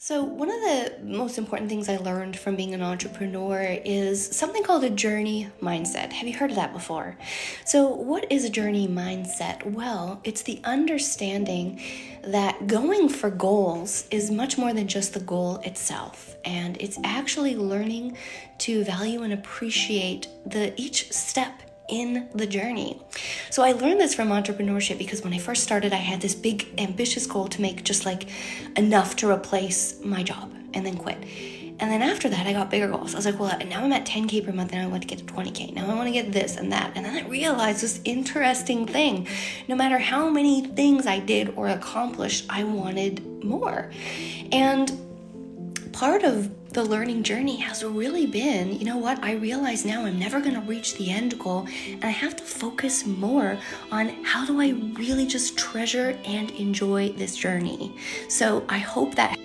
So, one of the most important things I learned from being an entrepreneur is something called a journey mindset. Have you heard of that before? So, what is a journey mindset? Well, it's the understanding that going for goals is much more than just the goal itself. And it's actually learning to value and appreciate the each step in the journey. So I learned this from entrepreneurship because when I first started, I had this big ambitious goal to make just like enough to replace my job and then quit. And then after that, I got bigger goals. I was like, well, now I'm at 10K per month and I want to get to 20K. Now I want to get this and that. And then I realized this interesting thing. No matter how many things I did or accomplished, I wanted more. And part of the learning journey has really been, you know what, I realize now I'm never going to reach the end goal, and I have to focus more on how do I really just treasure and enjoy this journey. So I hope that